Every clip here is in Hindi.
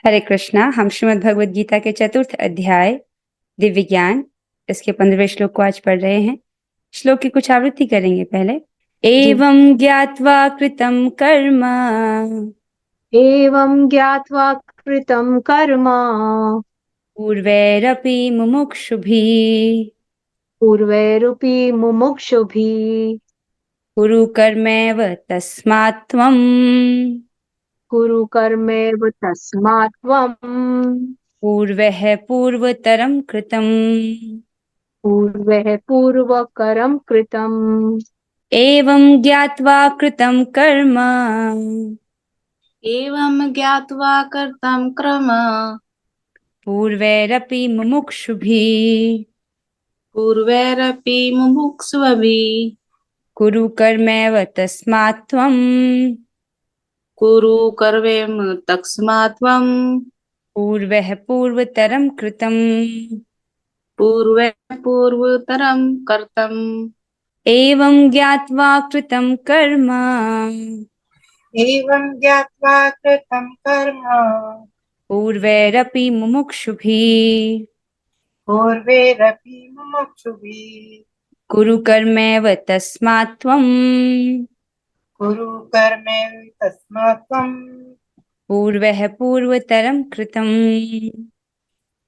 हरे कृष्णा। हम श्रीमद् भगवद गीता के चतुर्थ अध्याय दिव्य ज्ञान इसके 15वें श्लोक को आज पढ़ रहे हैं। श्लोक की कुछ आवृत्ति करेंगे पहले। जी। एवं ज्ञात्वा कृतं कर्म एवं ज्ञात्वा कृतं कर्म पूर्वैरपि मुमुक्षुभिः पूर्वैरपि मुमुक्षुभिः कुरु कर्मैव तस्मात् त्वं कुरु कर्मैव तस्मात् त्वं पूर्वः पूर्वतरं कृतम्। पूर्वः पूर्वकरं कृतम्। एवं ज्ञात्वा कृतं कर्म एवं ज्ञात्वा कर्तं क्रम पूर्वैरपि मुमुक्षुभिः पूर्वैरपि मुमुक्षुभिः कुरु कर्मैव तस्मात् त्वं कुरु कर्वेम तस्मात् त्वं पूर्वः पूर्वतरं कृतम्। पूर्वै पूर्वतरं कर्तम्। एवं ज्ञात्वा कृतं कर्म एवं ज्ञात्वा कृतं कर्म पूर्वैरपि मुमुक्षुभिः पूर्वैरपि मुमुक्षुभिः कुरु कर्मैव तस्मात् त्वं कुरु कर्मैव तस्मात् त्वं पूर्वः पूर्वतरं कृतम्।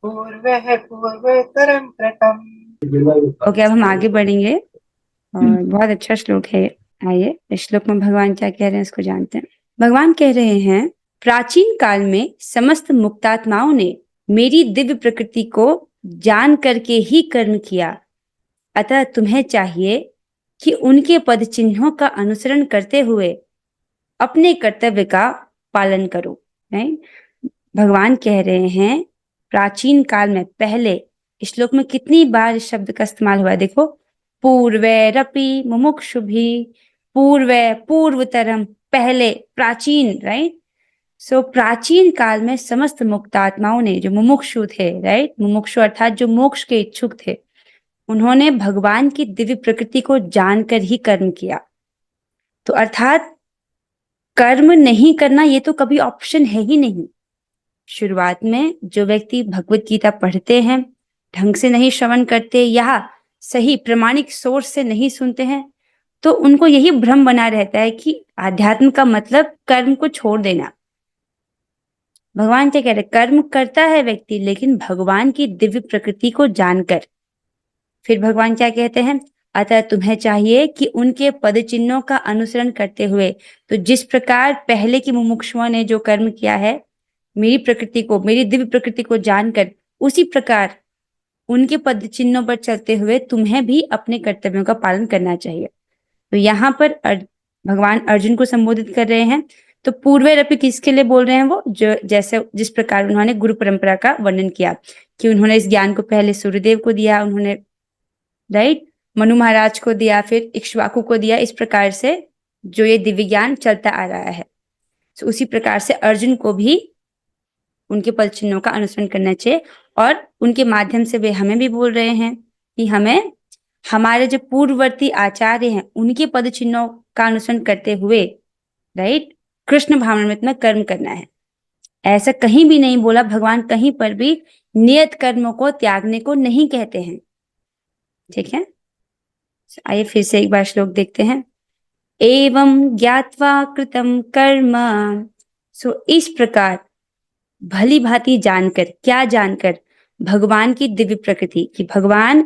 पूर्वः पूर्वतरं कृतम्। ओके, अब हम आगे बढ़ेंगे और बहुत अच्छा श्लोक है। आइए इस श्लोक में भगवान क्या कह रहे हैं इसको जानते हैं। भगवान कह रहे हैं, प्राचीन काल में समस्त मुक्तात्माओं ने मेरी दिव्य प्रकृति को जान करके ही कर्म किया, अतः तुम्हें चाहिए कि उनके पद चिन्हों का अनुसरण करते हुए अपने कर्तव्य का पालन करो। राइट? भगवान कह रहे हैं प्राचीन काल में, पहले इस श्लोक में कितनी बार इस शब्द का इस्तेमाल हुआ है देखो। पूर्वैरपि मुमुक्षुभिः, पूर्वै पूर्वतरम, पहले, प्राचीन। राइट? सो प्राचीन काल में समस्त मुक्तात्माओं ने, जो मुमुक्षु थे, राइट, मुमुक्षु अर्थात जो मोक्ष के इच्छुक थे, उन्होंने भगवान की दिव्य प्रकृति को जानकर ही कर्म किया। तो अर्थात कर्म नहीं करना ये तो कभी ऑप्शन है ही नहीं। शुरुआत में जो व्यक्ति भगवत गीता पढ़ते हैं, ढंग से नहीं श्रवण करते या सही प्रमाणिक सोर्स से नहीं सुनते हैं, तो उनको यही भ्रम बना रहता है कि आध्यात्म का मतलब कर्म को छोड़ देना। भगवान क्या कह रहे हैं, कर्म करता है व्यक्ति लेकिन भगवान की दिव्य प्रकृति को जानकर। फिर भगवान क्या कहते हैं, अतः तुम्हें चाहिए कि उनके पद चिन्हों का अनुसरण करते हुए, तो जिस प्रकार पहले की मुमुक्षुओं ने जो कर्म किया है, मेरी प्रकृति को, मेरी दिव्य प्रकृति को जानकर, उसी प्रकार उनके पद चिन्हों पर चलते हुए तुम्हें भी अपने कर्तव्यों का पालन करना चाहिए। तो यहाँ पर भगवान अर्जुन को संबोधित कर रहे हैं। तो पूर्वैरपि किसके लिए बोल रहे हैं, वो जो जैसे जिस प्रकार उन्होंने गुरु परंपरा का वर्णन किया कि उन्होंने इस ज्ञान को पहले सूर्यदेव को दिया, उन्होंने, राइट, मनु महाराज को दिया, फिर इक्ष्वाकु को दिया। इस प्रकार से जो ये दिव्य ज्ञान चलता आ रहा है, तो उसी प्रकार से अर्जुन को भी उनके पद चिन्हों का अनुसरण करना चाहिए। और उनके माध्यम से वे हमें भी बोल रहे हैं कि हमें हमारे जो पूर्ववर्ती आचार्य हैं उनके पद चिन्हों का अनुसरण करते हुए, राइट, कृष्ण भावनामृत में कर्म करना है। ऐसा कहीं भी नहीं बोला, भगवान कहीं पर भी नियत कर्मों को त्यागने को नहीं कहते हैं। ठीक है, आइए फिर से एक बार श्लोक देखते हैं। एवं ज्ञात्वा कृतं कर्म, सो इस प्रकार, भली भांति जानकर, क्या जानकर, भगवान की दिव्य प्रकृति, कि भगवान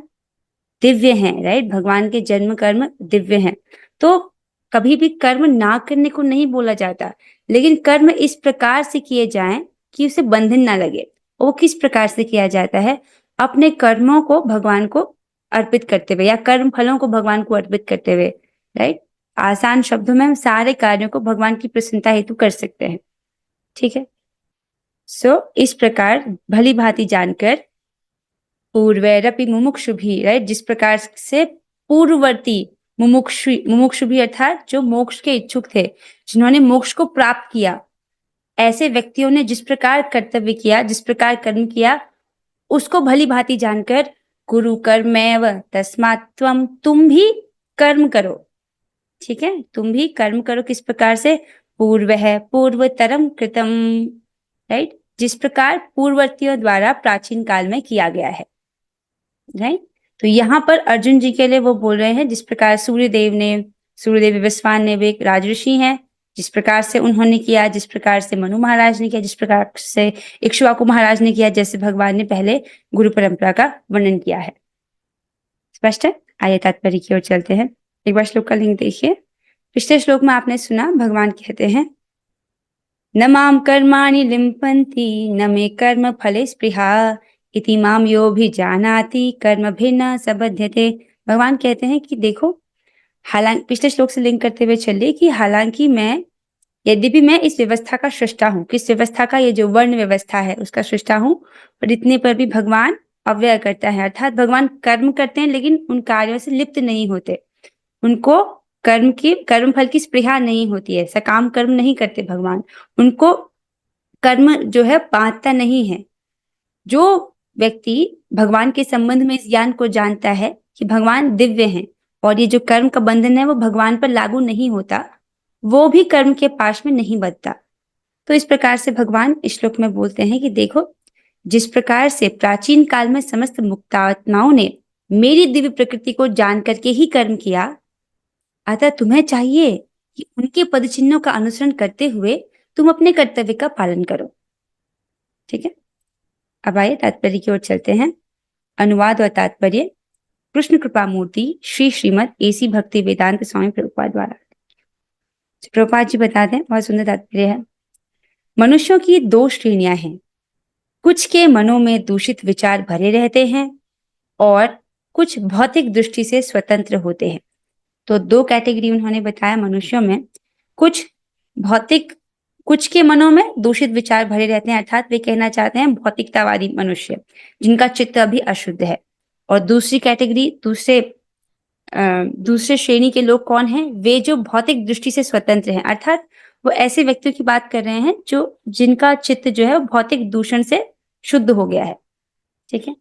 दिव्य हैं, राइट, भगवान के जन्म कर्म दिव्य हैं। तो कभी भी कर्म ना करने को नहीं बोला जाता, लेकिन कर्म इस प्रकार से किए जाएं कि उसे बंधन ना लगे। वो किस प्रकार से किया जाता है, अपने कर्मों को भगवान को अर्पित करते हुए या कर्म फलों को भगवान को अर्पित करते हुए। राइट? आसान शब्दों में हम सारे कार्यों को भगवान की प्रसन्नता हेतु कर सकते हैं। ठीक है, सो इस प्रकार भली भांति जानकर, पूर्वैरपि मुमुक्षुभिः, राइट, जिस प्रकार से पूर्ववर्ती मुमुक्षु भी अर्थात जो मोक्ष के इच्छुक थे, जिन्होंने मोक्ष को प्राप्त किया, ऐसे व्यक्तियों ने जिस प्रकार कर्तव्य किया, जिस प्रकार कर्म किया, उसको भली भांति जानकर, कुरु कर्मैव तस्मात् त्वं, तुम भी कर्म करो। ठीक है, तुम भी कर्म करो। किस प्रकार से, पूर्वः पूर्वतरम कृतम, राइट, जिस प्रकार पूर्ववर्तियों द्वारा प्राचीन काल में किया गया है। राइट, तो यहाँ पर अर्जुन जी के लिए वो बोल रहे हैं जिस प्रकार सूर्यदेव विवस्वान ने भी एक राजऋषि हैं, जिस प्रकार से उन्होंने किया, जिस प्रकार से मनु महाराज ने किया, जिस प्रकार से इक्ष्वाकु महाराज ने किया, जैसे भगवान ने पहले गुरु परंपरा का वर्णन किया है। स्पष्ट है? आइए तात्पर्य की ओर चलते हैं। एक बार श्लोक का लिंक देखिए। पिछले श्लोक में आपने सुना भगवान कहते हैं न माम कर्माणि लिम्पन्ति न मे कर्म फले स्पृहा इति माम यो भी जानाति कर्म भिन्न सबध्यते। भगवान कहते हैं कि देखो, हालांकि पिछले श्लोक से लिंक करते हुए चलिए कि हालांकि मैं, यद्यपि मैं इस व्यवस्था का सृष्टा हूँ, किस व्यवस्था का, ये जो वर्ण व्यवस्था है उसका सृष्टा हूँ, पर इतने पर भी भगवान अव्यय करता है, अर्थात भगवान कर्म करते हैं लेकिन उन कार्यों से लिप्त नहीं होते, उनको कर्म फल की स्पृहा नहीं होती है, सकाम कर्म नहीं करते भगवान, उनको कर्म जो है बांधता नहीं है। जो व्यक्ति भगवान के संबंध में इस ज्ञान को जानता है कि भगवान दिव्य हैं और ये जो कर्म का बंधन है वो भगवान पर लागू नहीं होता, वो भी कर्म के पाश में नहीं बंधता। तो इस प्रकार से भगवान इस श्लोक में बोलते हैं कि देखो, जिस प्रकार से प्राचीन काल में समस्त मुक्तात्माओं ने मेरी दिव्य प्रकृति को जान करके ही कर्म किया, अतः तुम्हें चाहिए कि उनके पद चिन्हों का अनुसरण करते हुए तुम अपने कर्तव्य का पालन करो। ठीक है, अब आइए तात्पर्य की ओर चलते हैं। अनुवाद और तात्पर्य कृष्ण कृपा मूर्ति श्री श्रीमद एसी भक्ति वेदांत स्वामी प्रभुपाद द्वारा। प्रभुपाद जी बताते हैं, बहुत सुंदर तात्पर्य है। मनुष्यों की दो श्रेणियां हैं, कुछ के मनों में दूषित विचार भरे रहते हैं और कुछ भौतिक दृष्टि से स्वतंत्र होते हैं। तो दो कैटेगरी उन्होंने बताया मनुष्यों में, कुछ के मनों में दूषित विचार भरे रहते हैं, अर्थात वे कहना चाहते हैं भौतिकतावादी मनुष्य जिनका चित्त अभी अशुद्ध है। और दूसरी कैटेगरी, दूसरे श्रेणी के लोग कौन हैं? वे जो भौतिक दृष्टि से स्वतंत्र हैं, अर्थात वो ऐसे व्यक्तियों की बात कर रहे हैं जिनका चित्त जो है वो भौतिक दूषण से शुद्ध हो गया है। ठीक है,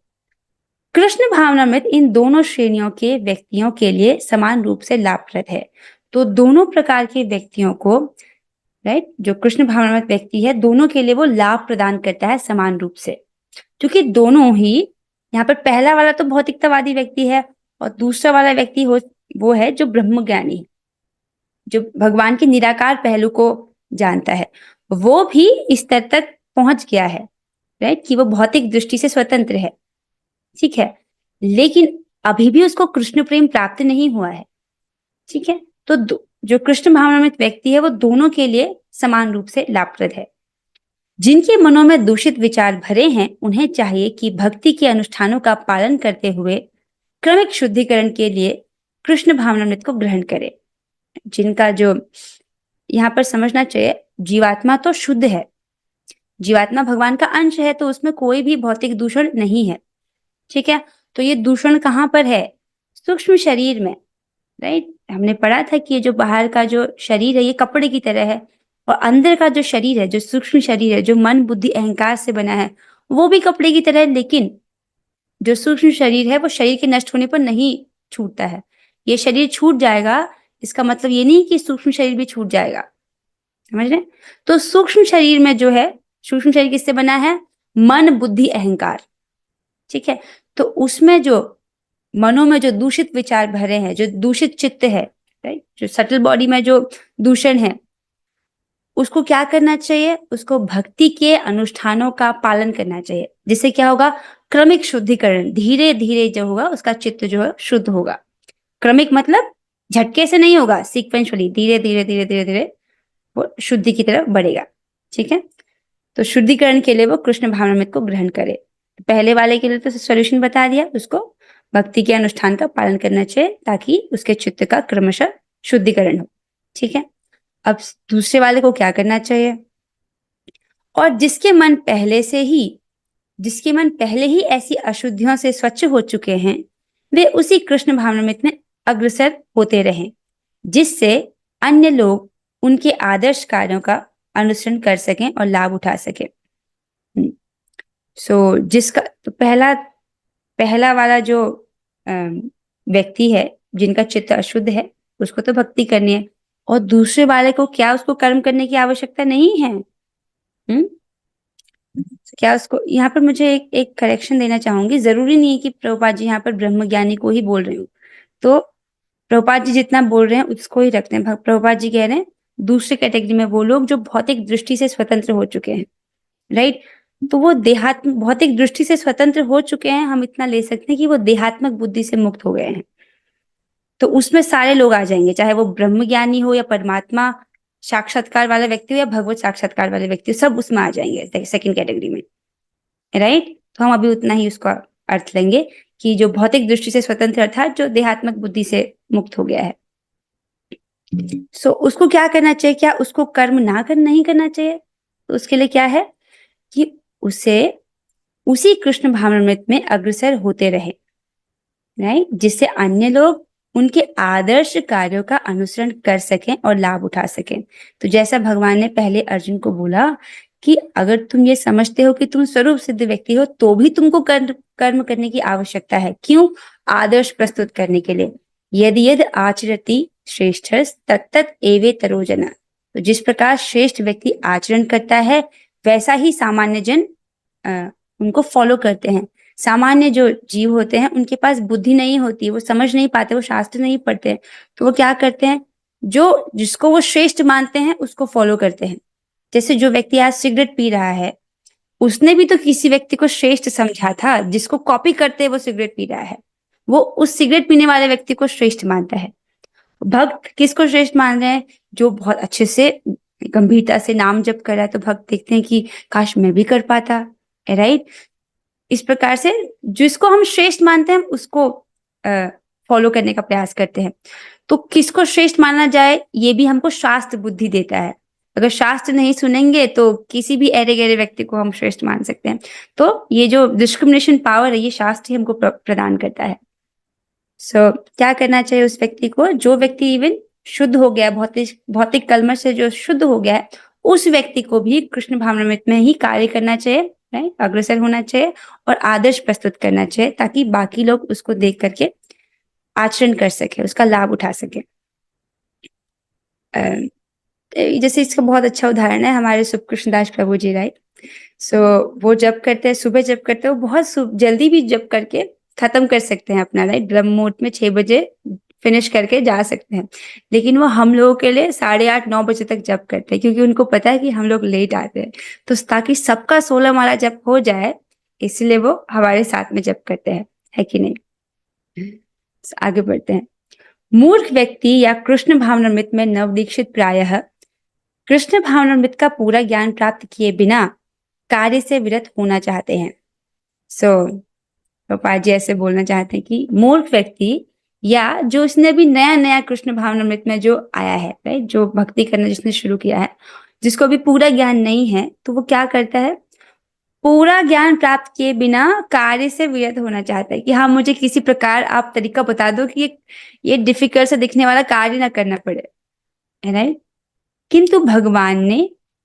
कृष्ण भावनामृत इन दोनों श्रेणियों के व्यक्तियों के लिए समान रूप से लाभप्रद है। तो दोनों प्रकार के व्यक्तियों को, राइट, जो कृष्ण भावनामृत व्यक्ति है, दोनों के लिए वो लाभ प्रदान करता है समान रूप से, क्योंकि दोनों ही, यहाँ पर पहला वाला तो भौतिकतावादी व्यक्ति है और दूसरा वाला व्यक्ति वो है जो ब्रह्मज्ञानी, जो भगवान के निराकार पहलू को जानता है, वो भी इस स्तर तक पहुंच गया है, राइट, कि वो भौतिक दृष्टि से स्वतंत्र है। ठीक है, लेकिन अभी भी उसको कृष्ण प्रेम प्राप्त नहीं हुआ है। ठीक है, तो जो कृष्ण भावनामृत व्यक्ति है वो दोनों के लिए समान रूप से लाभप्रद है। जिनके मनों में दूषित विचार भरे हैं, उन्हें चाहिए कि भक्ति के अनुष्ठानों का पालन करते हुए क्रमिक शुद्धिकरण के लिए कृष्ण भावनामृत को ग्रहण करें। जिनका जो यहाँ पर समझना चाहिए, जीवात्मा तो शुद्ध है, जीवात्मा भगवान का अंश है, तो उसमें कोई भी भौतिक दूषण नहीं है। ठीक है, तो ये दूषण कहाँ पर है? सूक्ष्म शरीर में, राइट। हमने पढ़ा था कि ये जो बाहर का जो शरीर है ये कपड़े की तरह है, और अंदर का जो शरीर है, जो सूक्ष्म शरीर है, जो मन बुद्धि अहंकार से बना है, वो भी कपड़े की तरह है। लेकिन जो सूक्ष्म शरीर है वो शरीर के नष्ट होने पर नहीं छूटता है। ये शरीर छूट जाएगा, इसका मतलब ये नहीं कि सूक्ष्म शरीर भी छूट जाएगा, समझ रहे? तो सूक्ष्म शरीर में जो है, सूक्ष्म शरीर किससे बना है? मन बुद्धि अहंकार। ठीक है, तो उसमें जो मनों में जो दूषित विचार भरे हैं, जो दूषित चित्त है, राइट, जो सटल बॉडी में जो दूषण है, उसको क्या करना चाहिए? उसको भक्ति के अनुष्ठानों का पालन करना चाहिए, जिससे क्या होगा? क्रमिक शुद्धिकरण, धीरे धीरे जो होगा उसका चित्त जो है शुद्ध होगा। क्रमिक मतलब झटके से नहीं होगा, सीक्वेंशली, धीरे धीरे धीरे धीरे धीरे वो शुद्धि की तरफ बढ़ेगा। ठीक है, तो शुद्धिकरण के लिए वो कृष्ण भावनामृत को ग्रहण करे। पहले वाले के लिए तो सॉल्यूशन बता दिया, उसको भक्ति के अनुष्ठान का पालन करना चाहिए ताकि उसके चित्त का क्रमशः शुद्धिकरण हो। ठीक है, अब दूसरे वाले को क्या करना चाहिए? और जिसके मन पहले ही ऐसी अशुद्धियों से स्वच्छ हो चुके हैं, वे उसी कृष्ण भावनामृत में अग्रसर होते रहें, जिससे अन्य लोग उनके आदर्श कार्यों का अनुसरण कर सकें और लाभ उठा सकें। जिसका तो पहला वाला जो व्यक्ति है जिनका चित्त अशुद्ध है, उसको तो भक्ति करनी है, और दूसरे वाले को क्या उसको कर्म करने की आवश्यकता नहीं है। क्या उसको यहाँ पर मुझे एक करेक्शन देना चाहूंगी, जरूरी नहीं है कि प्रभुपाद जी यहाँ पर ब्रह्मज्ञानी को ही बोल रही हूँ। तो प्रभुपाद जी जितना बोल रहे हैं उसको ही रखते हैं। प्रभुपाद जी कह रहे हैं दूसरे कैटेगरी में वो लोग जो भौतिक दृष्टि से स्वतंत्र हो चुके हैं, राइट। तो वो देहात्म भौतिक दृष्टि से स्वतंत्र हो चुके हैं, हम इतना ले सकते हैं कि वो देहात्मक बुद्धि से मुक्त हो गए हैं। तो उसमें सारे लोग आ जाएंगे, चाहे वो ब्रह्म ज्ञानी हो या परमात्मा साक्षात्कार वाला व्यक्ति हो या भगवत साक्षात्कार वाले व्यक्ति हो, सब उसमें आ जाएंगे सेकंड कैटेगरी में, राइट। तो हम अभी उतना ही उसका अर्थ लेंगे कि जो भौतिक दृष्टि से स्वतंत्र अर्थात जो देहात्मक बुद्धि से मुक्त हो गया है। सो उसको क्या करना चाहिए? क्या उसको कर्म नहीं करना चाहिए? तो उसके लिए क्या है कि उसे उसी कृष्ण भावनामृत में अग्रसर होते रहे, राइट, जिससे अन्य लोग उनके आदर्श कार्यों का अनुसरण कर सकें और लाभ उठा सकें। तो जैसा भगवान ने पहले अर्जुन को बोला कि अगर तुम ये समझते हो कि तुम स्वरूप सिद्ध व्यक्ति हो तो भी तुमको कर्म करने की आवश्यकता है। क्यों? आदर्श प्रस्तुत करने के लिए। यदि यद आचरति श्रेष्ठ तत्तत एवेतरो जना। तो जिस प्रकार श्रेष्ठ व्यक्ति आचरण करता है वैसा ही सामान्य जन उनको फॉलो करते हैं। सामान्य जो जीव होते हैं उनके पास बुद्धि नहीं होती, वो समझ नहीं पाते, वो शास्त्र नहीं पढ़ते, तो वो क्या करते हैं, जो जिसको वो श्रेष्ठ मानते हैं उसको फॉलो करते हैं। जैसे जो व्यक्ति आज सिगरेट पी रहा है, उसने भी तो किसी व्यक्ति को श्रेष्ठ समझा था, जिसको कॉपी करते वो सिगरेट पी रहा है, वो उस सिगरेट पीने वाले व्यक्ति को श्रेष्ठ मानता है। भक्त किसको श्रेष्ठ मान रहे हैं? जो बहुत अच्छे से गंभीरता से नाम जप कर रहा है, तो भक्त देखते हैं कि काश मैं भी कर पाता, राइट। इस प्रकार से जिसको हम श्रेष्ठ मानते हैं उसको फॉलो करने का प्रयास करते हैं। तो किसको श्रेष्ठ माना जाए ये भी हमको शास्त्र बुद्धि देता है। अगर शास्त्र नहीं सुनेंगे तो किसी भी ऐरे गहरे व्यक्ति को हम श्रेष्ठ मान सकते हैं। तो ये जो डिस्क्रिमिनेशन पावर है ये शास्त्र ही हमको प्रदान करता है। सो क्या करना चाहिए उस व्यक्ति को? जो व्यक्ति इवन शुद्ध हो गया, भौतिक कलमश से जो शुद्ध हो गया है, उस व्यक्ति को भी कृष्ण भावनामृत में ही कार्य करना चाहिए, राइट, अग्रसर होना चाहिए और आदर्श प्रस्तुत करना चाहिए, ताकि बाकी लोग उसको देख करके आचरण कर सके, उसका लाभ उठा सके। जैसे इसका बहुत अच्छा उदाहरण है हमारे सुकृष्णदास प्रभु जी, राइट। सो वो जप करते हैं, सुबह जप करते हैं, वो बहुत जल्दी भी जप करके खत्म कर सकते हैं अपना, राइट, ब्रह्म मुहूर्त में 6 बजे फिनिश करके जा सकते हैं। लेकिन वो हम लोगों के लिए 8:30-9 बजे तक जप करते हैं, क्योंकि उनको पता है कि हम लोग लेट आते हैं। तो ताकि सबका 16 माला जप हो जाए, इसलिए वो हमारे साथ में जप करते हैं, है कि नहीं। आगे बढ़ते हैं। मूर्ख व्यक्ति या कृष्ण भावनामृत में नवदीक्षित प्रायः कृष्ण भावनामृत का पूरा ज्ञान प्राप्त किए बिना कार्य से विरत होना चाहते हैं। गोपाल जी ऐसे बोलना चाहते हैं कि मूर्ख व्यक्ति या जो इसने भी नया नया कृष्ण भावनामृत में जो आया है, राइट, जो भक्ति करना जिसने शुरू किया है, जिसको भी पूरा ज्ञान नहीं है, तो वो क्या करता है, पूरा ज्ञान प्राप्त किए बिना कार्य से विरत होना चाहता है कि हाँ मुझे किसी प्रकार आप तरीका बता दो कि ये डिफिकल्ट से दिखने वाला कार्य ना करना पड़े, राइट। किंतु भगवान ने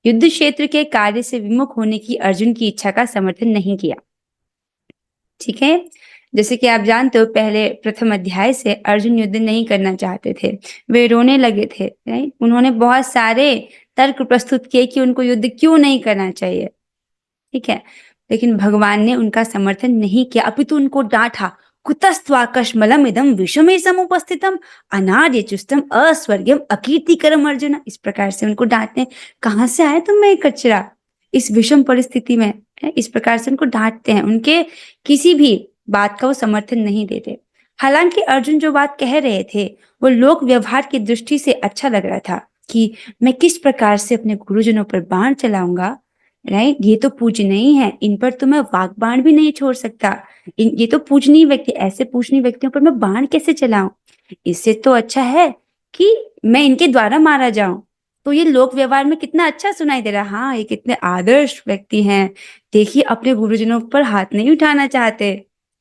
युद्ध क्षेत्र के कार्य से विमुख होने की अर्जुन की इच्छा का समर्थन नहीं किया। ठीक है, जैसे कि आप जानते हो पहले प्रथम अध्याय से अर्जुन युद्ध नहीं करना चाहते थे, वे रोने लगे थे, राइट। उन्होंने बहुत सारे तर्क प्रस्तुत किए कि उनको युद्ध क्यों नहीं करना चाहिए, ठीक है, लेकिन भगवान ने उनका समर्थन नहीं किया, अपितु उनको डांटा। कुतस्त्वाकश्मलम इदम विषमे समुपस्थितम अनार्यचुष्टम अस्वर्ग्यम अकीर्तिकरम अर्जुन। इस प्रकार से उनको डांटते, कहां से आए तुम में कचरा इस विषम परिस्थिति में, इस प्रकार से उनको डांटते हैं। उनके किसी भी बात का वो समर्थन नहीं देते। हालांकि अर्जुन जो बात कह रहे थे वो लोक व्यवहार की दृष्टि से अच्छा लग रहा था कि मैं किस प्रकार से अपने गुरुजनों पर बाण चलाऊंगा, राइट, ये तो पूजनीय है, इन पर तो मैं वाक बाण भी नहीं छोड़ सकता, ये तो पूजनीय व्यक्ति, ऐसे पूजनीय व्यक्तियों पर मैं बाण कैसे चलाऊं, इससे तो अच्छा है कि मैं इनके द्वारा मारा जाऊं। तो ये लोक व्यवहार में कितना अच्छा सुनाई दे रहा, हाँ ये कितने आदर्श व्यक्ति हैं, देखिए अपने गुरुजनों पर हाथ नहीं उठाना चाहते,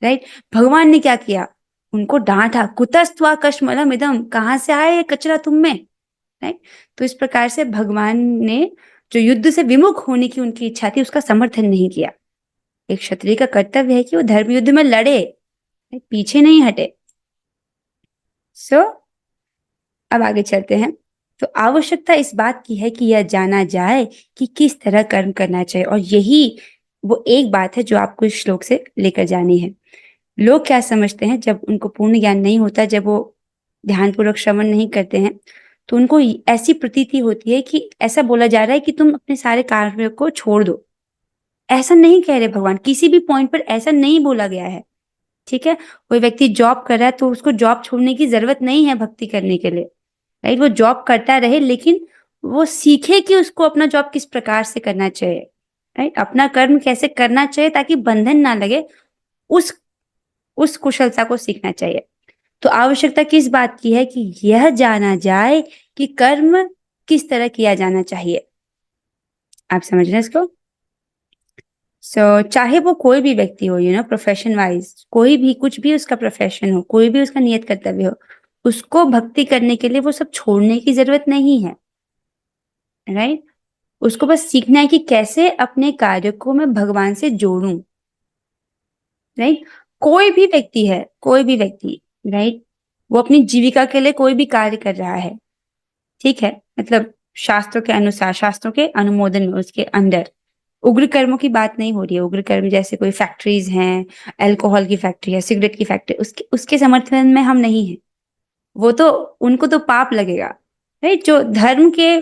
राइट। भगवान ने क्या किया, उनको डांटा, कुतस्त्वा कश्मलम इदम, कहां से आए ये कचरा तुम में, राइट। तो इस प्रकार से भगवान ने जो युद्ध से विमुख होने की उनकी इच्छा थी उसका समर्थन नहीं किया। एक क्षत्रिय का कर्तव्य है कि वो धर्म युद्ध में लड़े, पीछे नहीं हटे। अब आगे चलते हैं। तो आवश्यकता इस बात की है कि यह जाना जाए कि किस तरह कर्म करना चाहिए, और यही वो एक बात है जो आपको इस श्लोक से लेकर जानी है। लोग क्या समझते हैं, जब उनको पूर्ण ज्ञान नहीं होता, जब वो ध्यानपूर्वक श्रवण नहीं करते हैं, तो उनको ऐसी प्रतीति होती है कि ऐसा बोला जा रहा है कि तुम अपने सारे कार्यों को छोड़ दो। ऐसा नहीं कह रहे भगवान, किसी भी पॉइंट पर ऐसा नहीं बोला गया है। ठीक है, कोई व्यक्ति जॉब कर रहा है तो उसको जॉब छोड़ने की जरूरत नहीं है भक्ति करने के लिए, राइट। वो जॉब करता रहे, लेकिन वो सीखे कि उसको अपना जॉब किस प्रकार से करना चाहिए, राइट। अपना कर्म कैसे करना चाहिए ताकि बंधन ना लगे, उस उस कुशलता को सीखना चाहिए। तो आवश्यकता किस बात की है कि यह जाना जाए कि कर्म किस तरह किया जाना चाहिए। आप समझ रहे हैं इसको? चाहे वो कोई भी व्यक्ति हो, प्रोफेशन वाइज, कोई भी कुछ भी उसका प्रोफेशन हो, कोई भी उसका नियत कर्तव्य हो, उसको भक्ति करने के लिए वो सब छोड़ने की जरूरत नहीं है, राइट। उसको बस सीखना है कि कैसे अपने कार्य को मैं भगवान से जोड़ूं, राइट। कोई भी व्यक्ति है, कोई भी व्यक्ति, राइट, वो अपनी जीविका के लिए कोई भी कार्य कर रहा है, ठीक है, मतलब शास्त्रों के अनुसार, शास्त्रों के अनुमोदन में, उसके अंदर उग्र कर्मों की बात नहीं हो रही है। उग्र कर्म जैसे कोई फैक्ट्रीज हैं, अल्कोहल की फैक्ट्री है, सिगरेट की फैक्ट्री, उसके समर्थन में हम नहीं है। वो तो, उनको तो पाप लगेगा, राइट। जो धर्म के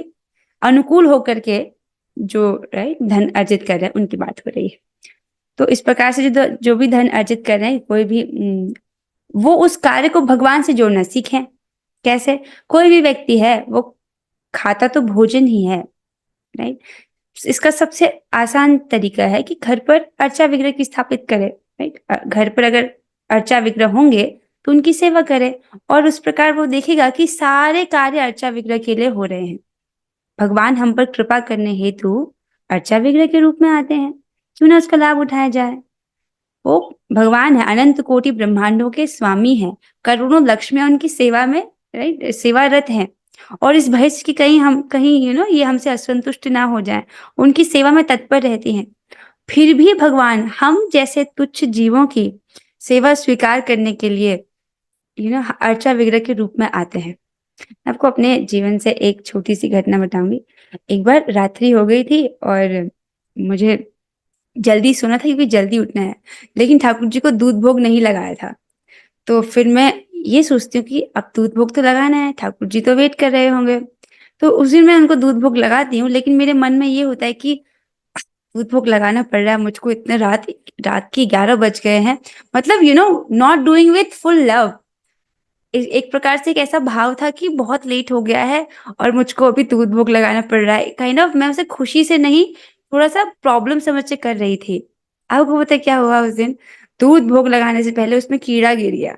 अनुकूल होकर के जो, राइट, धन अर्जित कर रहे हैं, उनकी बात हो रही है। तो इस प्रकार से जो भी धन अर्जित कर रहे हैं, कोई भी वो उस कार्य को भगवान से जोड़ना सीखें। कैसे? कोई भी व्यक्ति है वो खाता तो भोजन ही है, राइट। इसका सबसे आसान तरीका है कि घर पर अर्चा विग्रह की स्थापित करें, राइट। घर पर अगर अर्चा विग्रह होंगे तो उनकी सेवा करें, और उस प्रकार वो देखेगा कि सारे कार्य अर्चा विग्रह के लिए हो रहे हैं। भगवान हम पर कृपा करने हेतु अर्चा विग्रह के रूप में आते हैं, क्यों ना उसका लाभ उठाया जाए। वो भगवान है, अनंत कोटि ब्रह्मांडों के स्वामी हैं, करोड़ों लक्ष्मियां उनकी सेवा में, राइट, सेवारत हैं। और इस भय की कहीं ये हमसे असंतुष्ट ना हो जाए, उनकी सेवा में तत्पर रहती हैं। फिर भी भगवान हम जैसे तुच्छ जीवों की सेवा स्वीकार करने के लिए अर्चा विग्रह के रूप में आते हैं। आपको अपने जीवन से एक छोटी सी घटना बताऊंगी। एक बार रात्रि हो गई थी और मुझे जल्दी सोना था क्योंकि जल्दी उठना है, लेकिन ठाकुर जी को दूध भोग नहीं लगाया था। तो फिर मैं ये सोचती हूँ कि अब दूध भोग तो लगाना है, ठाकुर जी तो वेट कर रहे होंगे। तो उस दिन मैं उनको दूध भोग लगाती हूँ, लेकिन मेरे मन में ये होता है कि दूध भोग लगाना पड़ रहा है मुझको, इतने रात की 11 बज गए हैं, मतलब not doing with full love. एक प्रकार से एक ऐसा भाव था कि बहुत लेट हो गया है और मुझको अभी दूध भोग लगाना पड़ रहा है। काइंड ऑफ मैं उसे खुशी से नहीं, थोड़ा सा प्रॉब्लम समझ के कर रही थी। आपको पता है क्या हुआ उस दिन? दूध भोग लगाने से पहले उसमें कीड़ा गिर गया।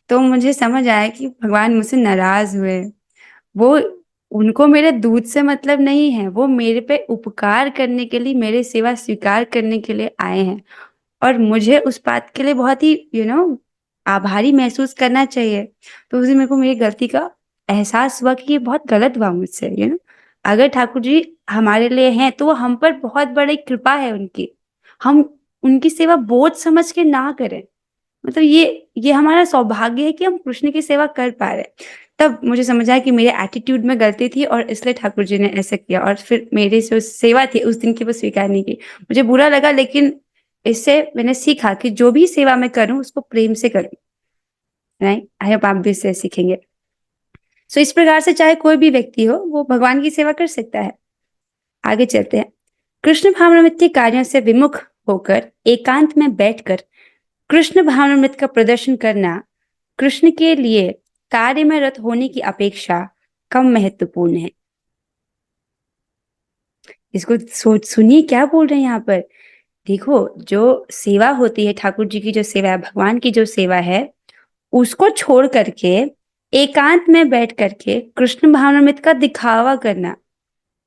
तो मुझे समझ आया कि भगवान मुझसे नाराज हुए। वो, उनको मेरे दूध से मतलब नहीं है, वो मेरे पे उपकार करने के लिए, मेरे सेवा स्वीकार करने के लिए आए हैं, और मुझे उस बात के लिए बहुत ही आभारी महसूस करना चाहिए। तो उस दिन मेरे को मेरी गलती का एहसास हुआ कि ये बहुत गलत हुआ मुझसे। अगर ठाकुर जी हमारे लिए हैं तो वो हम पर बहुत बड़ी कृपा है उनकी, हम उनकी सेवा बोझ समझ के ना करें। मतलब ये हमारा सौभाग्य है कि हम कृष्ण की सेवा कर पा रहे। तब मुझे समझ आया कि मेरे एटीट्यूड में गलती थी और इसलिए ठाकुर जी ने ऐसा किया, और फिर मेरी जो सेवा थी उस दिन की वो स्वीकार नहीं की। मुझे बुरा लगा, लेकिन इससे मैंने सीखा कि जो भी सेवा मैं करूं उसको प्रेम से करूं, राइट। आई होप आप भी इससे सीखेंगे। इस प्रकार से चाहे कोई भी व्यक्ति हो, वो भगवान की सेवा कर सकता है। आगे चलते हैं। कृष्ण भावनामृत के कार्यों से विमुख होकर एकांत में बैठकर कृष्ण भावनामृत का प्रदर्शन करना कृष्ण के लिए कार्य में रत होने की अपेक्षा कम महत्वपूर्ण है। इसको सुनिए क्या बोल रहे हैं यहाँ पर। देखो, जो सेवा होती है, ठाकुर जी की जो सेवा है, भगवान की जो सेवा है, उसको छोड़ करके एकांत में बैठ करके कृष्ण भावनामृत का दिखावा करना,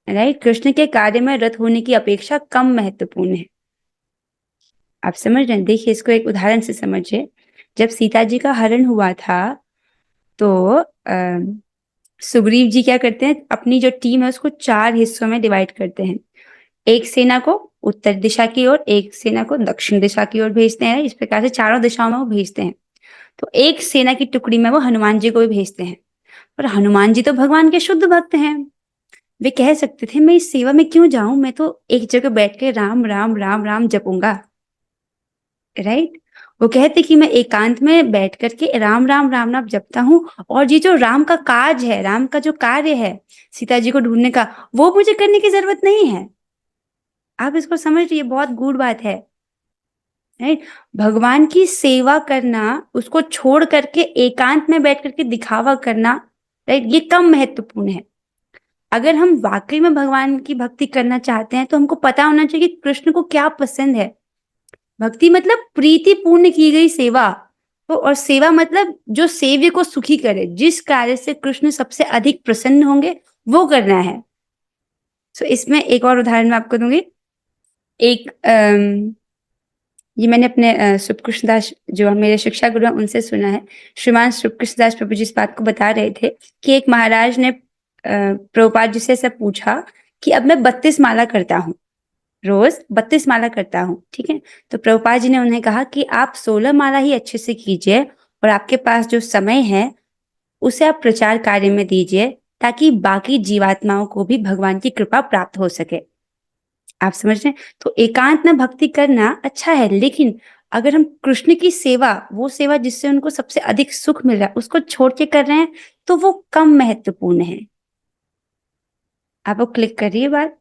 राइट, कृष्ण के कार्य में रत होने की अपेक्षा कम महत्वपूर्ण है। आप समझ रहे हैं? देखिए, इसको एक उदाहरण से समझिए। जब सीता जी का हरण हुआ था तो सुग्रीव जी क्या करते हैं, अपनी जो टीम है उसको 4 हिस्सों में डिवाइड करते हैं। एक सेना को उत्तर दिशा की ओर, एक सेना को दक्षिण दिशा की ओर भेजते हैं। इस प्रकार से चारों दिशाओं में वो भेजते हैं। तो एक सेना की टुकड़ी में वो हनुमान जी को भी भेजते हैं, पर हनुमान जी तो भगवान के शुद्ध भक्त हैं। वे कह सकते थे मैं इस सेवा में क्यों जाऊं, मैं तो एक जगह बैठ के राम राम राम राम जपूंगा, राइट। वो कहते कि मैं एकांत में बैठ करके राम राम राम नाम जपता हूँ, और ये जो राम का काज है, राम का जो कार्य है सीता जी को ढूंढने का, वो मुझे करने की जरूरत नहीं है। आप इसको समझ लीजिए, बहुत गूढ़ बात है, राइट। भगवान की सेवा करना, उसको छोड़ करके एकांत में बैठ करके दिखावा करना, राइट, ये कम महत्वपूर्ण है। अगर हम वाकई में भगवान की भक्ति करना चाहते हैं तो हमको पता होना चाहिए कि कृष्ण को क्या पसंद है। भक्ति मतलब प्रीति पूर्ण की गई सेवा, तो और सेवा मतलब जो सेव्य को सुखी करे, जिस कार्य से कृष्ण सबसे अधिक प्रसन्न होंगे वो करना है। सो इसमें एक और उदाहरण मैं आपको दूंगी। एक ये मैंने अपने सुकृष्ण दास जो मेरे शिक्षा गुरु हैं उनसे सुना है। श्रीमान सुकृष्ण दास प्रभु जी इस बात को बता रहे थे कि एक महाराज ने प्रभुपाद जी से ऐसा पूछा कि अब मैं 32 माला करता हूँ, रोज 32 माला करता हूँ, ठीक है। तो प्रभुपाद जी ने उन्हें कहा कि आप 16 माला ही अच्छे से कीजिए, और आपके पास जो समय है उसे आप प्रचार कार्य में दीजिए, ताकि बाकी जीवात्माओं को भी भगवान की कृपा प्राप्त हो सके। आप समझ रहे हैं? तो एकांत में भक्ति करना अच्छा है, लेकिन अगर हम कृष्ण की सेवा, वो सेवा जिससे उनको सबसे अधिक सुख मिल रहा है, उसको छोड़ के कर रहे हैं तो वो कम महत्वपूर्ण है। आप वो क्लिक करिए बात,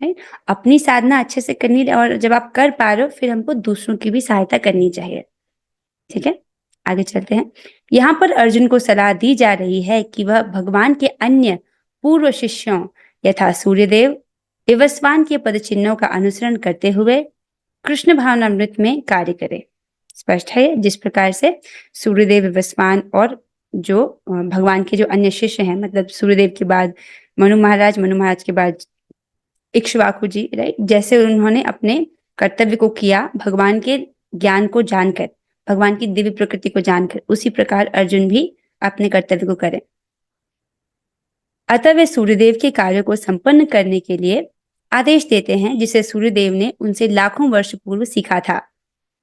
राइट। अपनी साधना अच्छे से करनी, और जब आप कर पा रहे हो फिर हमको दूसरों की भी सहायता करनी चाहिए, ठीक है। आगे चलते हैं। यहाँ पर अर्जुन को सलाह दी जा रही है कि वह भगवान के अन्य पूर्व शिष्यों यथा सूर्यदेव, विवस्वान के पद चिन्हों का अनुसरण करते हुए कृष्ण भावनामृत में कार्य करे। स्पष्ट है जिस प्रकार से सूर्यदेव, विवस्वान और जो भगवान के जो अन्य शिष्य हैं, मतलब सूर्यदेव के बाद मनु महाराज, मनु महाराज के बाद इक्ष्वाकु जी, राइट, जैसे उन्होंने अपने कर्तव्य को किया भगवान के ज्ञान को जानकर, भगवान की दिव्य प्रकृति को जानकर, उसी प्रकार अर्जुन भी अपने कर्तव्य को करें। अतः वे सूर्यदेव के कार्य को संपन्न करने के लिए आदेश देते हैं, जिसे सूर्यदेव ने उनसे लाखों वर्ष पूर्व सीखा था।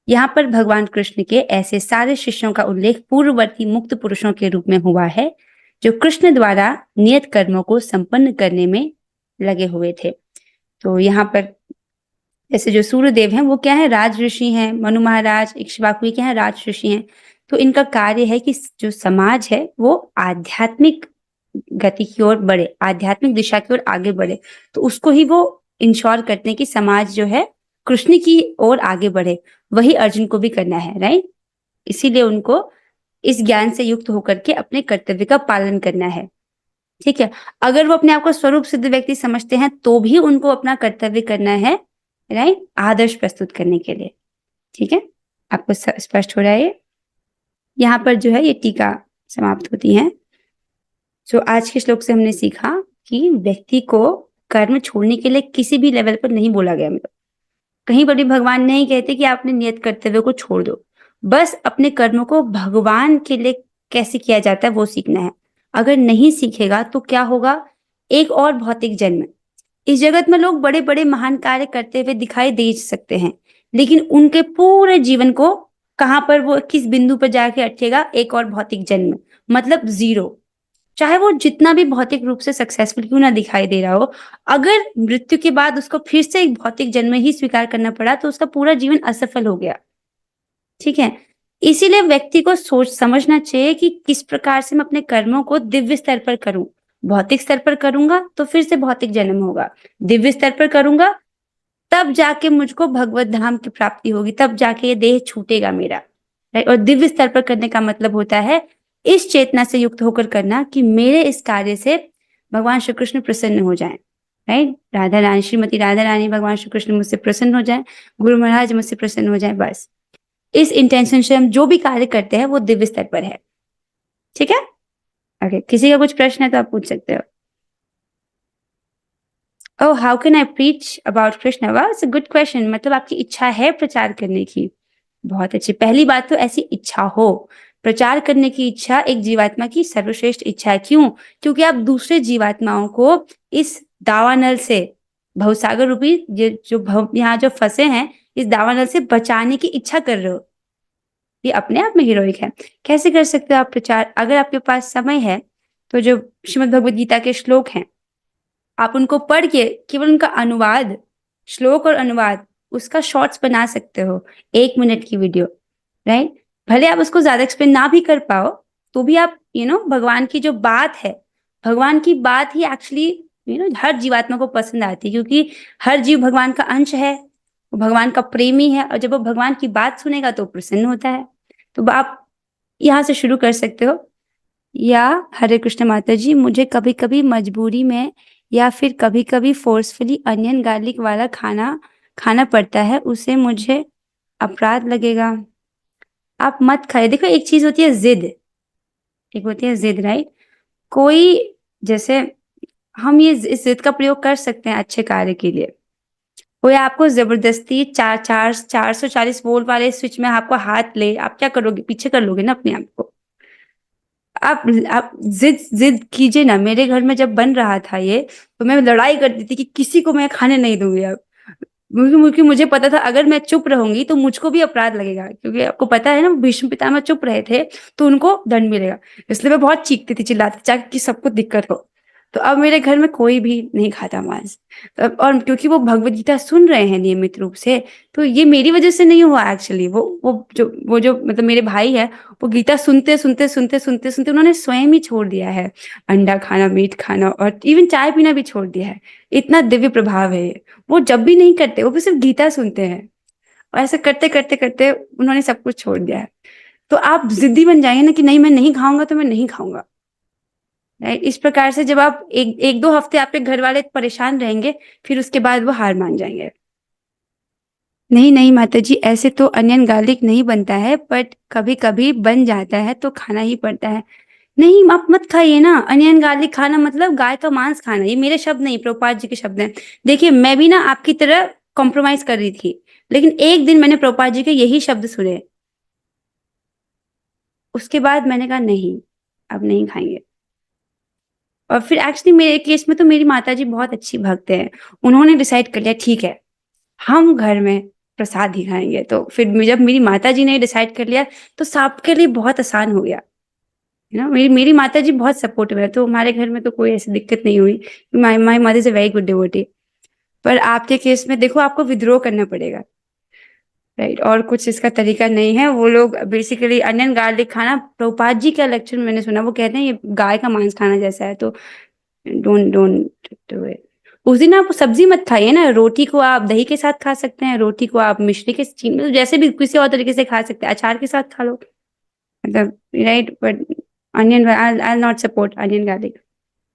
यहाँ पर भगवान कृष्ण के ऐसे सारे शिष्यों का उल्लेख पूर्ववर्ती मुक्त पुरुषों के रूप में हुआ है, जो कृष्ण द्वारा नियत कर्मों को संपन्न करने में लगे हुए थे। तो यहाँ पर जैसे जो सूर्यदेव हैं वो क्या है, राज ऋषि हैं। मनु महाराज, इक्ष्वाकु क्या है, राज ऋषि हैं। तो इनका कार्य है कि जो समाज है वो आध्यात्मिक गति की ओर बढ़े, आध्यात्मिक दिशा की ओर आगे बढ़े, तो उसको ही वो इंश्योर करते हैं कि समाज जो है कृष्ण की ओर आगे बढ़े। वही अर्जुन को भी करना है, राइट। इसीलिए उनको इस ज्ञान से युक्त होकर के अपने कर्तव्य का पालन करना है, ठीक है। अगर वो अपने आप को स्वरूप सिद्ध व्यक्ति समझते हैं तो भी उनको अपना कर्तव्य करना है, राइट, आदर्श प्रस्तुत करने के लिए, ठीक है। आपको स्पष्ट हो रहा है? यहाँ पर जो है ये टीका समाप्त होती है। जो आज के श्लोक से हमने सीखा कि व्यक्ति को कर्म छोड़ने के लिए किसी भी लेवल पर नहीं बोला गया। मतलब कहीं पर भी भगवान नहीं कहते कि आपने नियत कर्तव्य को छोड़ दो, बस अपने कर्मों को भगवान के लिए कैसे किया जाता है वो सीखना है। अगर नहीं सीखेगा तो क्या होगा, एक और भौतिक जन्म। इस जगत में लोग बड़े बड़े महान कार्य करते हुए दिखाई दे सकते हैं, लेकिन उनके पूरे जीवन को कहां पर, वो किस बिंदु पर जाके अटकेगा, एक और भौतिक जन्म, मतलब जीरो। चाहे वो जितना भी भौतिक रूप से सक्सेसफुल क्यों ना दिखाई दे रहा हो, अगर मृत्यु के बाद उसको फिर से एक भौतिक जन्म ही स्वीकार करना पड़ा तो उसका पूरा जीवन असफल हो गया, ठीक है। इसीलिए व्यक्ति को सोच समझना चाहिए कि किस प्रकार से मैं अपने कर्मों को दिव्य स्तर पर करूं। भौतिक स्तर पर करूंगा तो फिर से भौतिक जन्म होगा, दिव्य स्तर पर करूंगा तब जाके मुझको भगवत धाम की प्राप्ति होगी, तब जाके ये देह छूटेगा मेरा, राइट। और दिव्य स्तर पर करने का मतलब होता है इस चेतना से युक्त होकर करना कि मेरे इस कार्य से भगवान श्री कृष्ण प्रसन्न हो जाएं, राइट। राधा रानी, श्रीमती राधा रानी, भगवान श्री कृष्ण मुझसे प्रसन्न हो जाएं, गुरु महाराज मुझसे प्रसन्न हो जाएं, बस इस इंटेंशन से हम जो भी कार्य करते हैं वो दिव्य स्तर पर है, ठीक है। ओके, किसी का कुछ प्रश्न है तो आप पूछ सकते हो। Oh, how can I preach about Krishna? वाह, इट्स अ गुड क्वेश्चन। मतलब आपकी इच्छा है प्रचार करने की, बहुत अच्छी। पहली बात तो ऐसी इच्छा हो, प्रचार करने की इच्छा एक जीवात्मा की सर्वश्रेष्ठ इच्छा है। क्यों? क्योंकि आप दूसरे जीवात्माओं को इस दावानल से, भवसागर रूपी जो यहाँ जो फंसे हैं, इस दावानल से बचाने की इच्छा कर रहे हो। ये अपने आप में हीरोइक है। कैसे कर सकते हो आप प्रचार? अगर आपके पास समय है तो जो श्रीमद् भगवद गीता के श्लोक हैं आप उनको पढ़ के केवल उनका अनुवाद, श्लोक और अनुवाद, उसका शॉर्ट्स बना सकते हो, 1 मिनट की वीडियो, राइट। भले आप उसको ज्यादा एक्सप्लेन ना भी कर पाओ, तो भी आप भगवान की जो बात है, भगवान की बात ही एक्चुअली हर जीवात्मा को पसंद आती है, क्योंकि हर जीव भगवान का अंश है, वो भगवान का प्रेमी है, और जब वो भगवान की बात सुनेगा तो प्रसन्न होता है। तो आप यहाँ से शुरू कर सकते हो। या हरे कृष्ण माता जी, मुझे कभी कभी मजबूरी में या फिर कभी कभी फोर्सफुली अनियन गार्लिक वाला खाना खाना पड़ता है, उसे मुझे अपराध लगेगा। आप मत खाइए। देखो, एक चीज होती है जिद, एक होती है जिद, राइट। कोई, जैसे हम ये इस जिद का प्रयोग कर सकते हैं अच्छे कार्य के लिए। कोई आपको जबरदस्ती 440 वोल्ट वाले स्विच में आपको हाथ ले, आप क्या करोगे? पीछे कर लोगे ना अपने आप को। आप जिद कीजिए ना। मेरे घर में जब बन रहा था ये, तो मैं लड़ाई करती थी कि किसी को मैं खाने नहीं दूंगी अब, क्योंकि मुझे पता था अगर मैं चुप रहूंगी तो मुझको भी अपराध लगेगा, क्योंकि आपको पता है ना, भीष्म पितामह चुप रहे थे तो उनको दंड मिलेगा। इसलिए मैं बहुत चीखती थी, चिल्लाती थी कि सबको दिक्कत हो। तो अब मेरे घर में कोई भी नहीं खाता मांस। और क्योंकि वो भगवत गीता सुन रहे हैं नियमित रूप से, तो ये मेरी वजह से नहीं हुआ एक्चुअली। वो जो मतलब मेरे भाई है, वो गीता सुनते सुनते सुनते सुनते सुनते उन्होंने स्वयं ही छोड़ दिया है अंडा खाना, मीट खाना, और इवन चाय पीना भी छोड़ दिया है। इतना दिव्य प्रभाव है ये। वो जब भी नहीं करते, वो भी सिर्फ गीता सुनते हैं, और ऐसे करते करते करते उन्होंने सब कुछ छोड़ दिया है। तो आप जिद्दी बन जाएंगे ना कि नहीं, मैं नहीं खाऊंगा तो मैं नहीं खाऊंगा, राइट। इस प्रकार से जब आप एक दो हफ्ते आपके घर वाले परेशान रहेंगे, फिर उसके बाद वो हार मान जाएंगे। नहीं नहीं माता जी, ऐसे तो अनियन गार्लिक नहीं बनता है, बट कभी कभी बन जाता है तो खाना ही पड़ता है। नहीं, आप मत खाइए ना। अनियन गार्लिक खाना मतलब गाय का मांस खाना। ये मेरे शब्द नहीं, प्रभुपाद जी के शब्द हैं। देखिए, मैं भी ना आपकी तरह कॉम्प्रोमाइज कर रही थी, लेकिन एक दिन मैंने प्रभुपाद जी के यही शब्द सुने, उसके बाद मैंने कहा नहीं, अब नहीं खाएंगे। और फिर एक्चुअली मेरे केस में तो मेरी माता जी बहुत अच्छी भक्त है, उन्होंने डिसाइड कर लिया ठीक है, हम घर में प्रसाद ही खाएंगे। तो फिर जब मेरी माता जी ने डिसाइड कर लिया, तो सबके लिए बहुत आसान हो गया। मेरी माता जी बहुत सपोर्टिव है, तो हमारे घर में तो कोई ऐसी दिक्कत नहीं हुई। My mother is a very good devotee. पर आपके केस में देखो, आपको विद्रोह करना पड़ेगा, राइट। और कुछ इसका तरीका नहीं है। वो लोग बेसिकली अनियन गार्लिक खाना, प्रभुपाद जी का लेक्चर मैंने सुना, वो कहते हैं ये गाय का मांस खाना जैसा है, तो डोंट डोंट डू इट। उस दिन आप सब्जी मत खाइए ना। रोटी को आप दही के साथ खा सकते हैं, रोटी को आप मिश्री के मतलब जैसे भी किसी और तरीके से खा सकते हैं, अचार के साथ खा लो, मतलब, right. But onion, I not support onion garlic.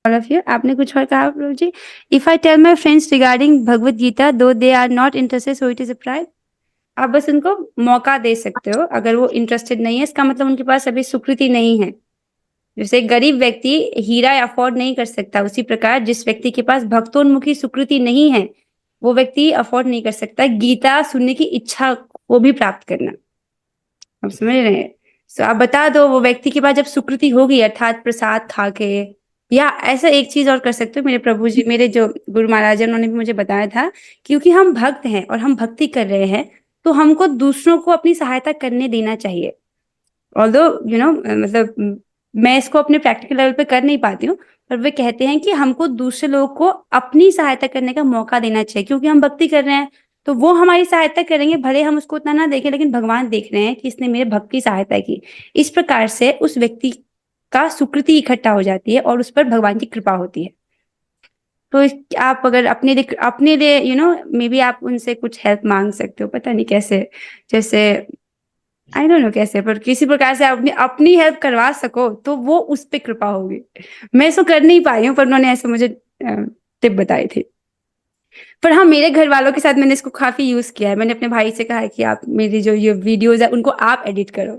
All of you. आपने कुछ और कहा प्रभु जी? If I tell my friends regarding Bhagavad Gita though they are not interested, so it is a pride. आप बस उनको मौका दे सकते हो। अगर वो इंटरेस्टेड नहीं है, इसका मतलब उनके पास अभी सुकृति नहीं है। जैसे गरीब व्यक्ति हीरा अफोर्ड नहीं कर सकता, उसी प्रकार जिस व्यक्ति के पास भक्तोन्मुखी सुकृति नहीं है, वो व्यक्ति अफोर्ड नहीं कर सकता गीता सुनने की इच्छा को भी प्राप्त करना। आप समझ रहे हैं? तो आप बता दो, वो व्यक्ति के पास जब सुकृति होगी, अर्थात प्रसाद खा के, या ऐसा एक चीज और कर सकते हो। मेरे प्रभु जी, मेरे जो गुरु महाराज हैं, उन्होंने भी मुझे बताया था, क्योंकि हम भक्त हैं और हम भक्ति कर रहे हैं, तो हमको दूसरों को अपनी सहायता करने देना चाहिए। ऑल्दो मतलब मैं इसको अपने प्रैक्टिकल लेवल पे कर नहीं पाती हूँ, पर वे कहते हैं कि हमको दूसरे लोगों को अपनी सहायता करने का मौका देना चाहिए, क्योंकि हम भक्ति कर रहे हैं, तो वो हमारी सहायता करेंगे, भले हम उसको उतना ना देखें, लेकिन भगवान देख रहे हैं कि इसने मेरे भक्त की सहायता की। इस प्रकार से उस व्यक्ति का सुकृति इकट्ठा हो जाती है और उस पर भगवान की कृपा होती है। तो आप अगर अपने लिए मे बी आप उनसे कुछ हेल्प मांग सकते हो, पता नहीं कैसे, जैसे आई डोंट नो कैसे, पर किसी प्रकार से आप अपनी हेल्प करवा सको तो वो उस पर कृपा होगी। मैं इसको कर नहीं पाई हूँ, पर उन्होंने ऐसे मुझे टिप बताई थी। पर हाँ, मेरे घर वालों के साथ मैंने इसको काफी यूज किया है। मैंने अपने भाई से कहा है कि आप मेरी जो ये वीडियोज है उनको आप एडिट करो,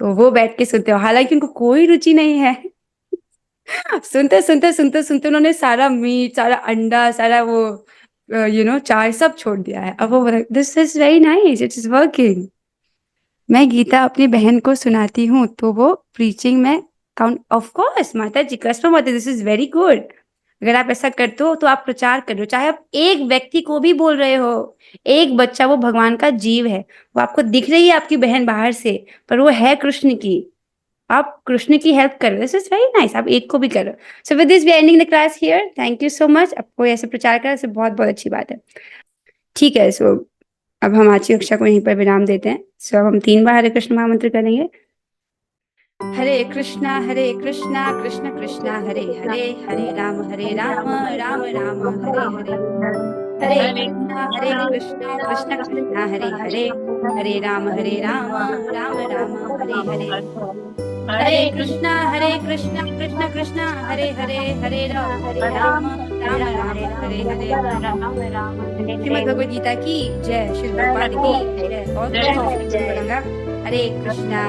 तो वो बैठ के सुनते हो, हालांकि उनको कोई रुचि नहीं है। सुनते सुनते सुनते सुनते उन्होंने सारा मीट, सारा अंडा, सारा वो चाय सब छोड़ दिया है। अब वो this is very nice, it is working. मैं गीता अपनी बहन को सुनाती हूँ तो वो प्रीचिंग में काउंट। ऑफ कोर्स माता जी, कसम माता, दिस इज वेरी गुड। अगर आप ऐसा करते हो तो आप प्रचार कर रहे हो, चाहे आप एक व्यक्ति को भी बोल रहे हो। एक बच्चा, वो भगवान का जीव है, वो आपको दिख रही है आपकी बहन बाहर से, पर वो है कृष्ण की। आप कृष्ण की हेल्प कर रहे हो, दिस इज वेरी नाइस, आप एक को भी कर रहे हो। So with this we ending the class here, thank you so much. आपको ऐसे प्रचार करा, इससे बहुत बहुत अच्छी बात है। ठीक है, सो अब हम आज की कक्षा को यहीं पर विराम देते हैं। सो अब हम 3 बार हरे कृष्ण महामंत्र करेंगे। हरे कृष्णा कृष्ण कृष्ण हरे हरे, हरे राम राम राम हरे हरे। हरे कृष्णा कृष्ण कृष्ण हरे हरे, हरे राम राम राम हरे हरे। हरे कृष्णा कृष्ण कृष्ण हरे हरे, हरे राम राम हरे हरे। श्रीमद् भगवद गीता की जय, श्री प्रभुपाद की जय। और हरे कृष्णा।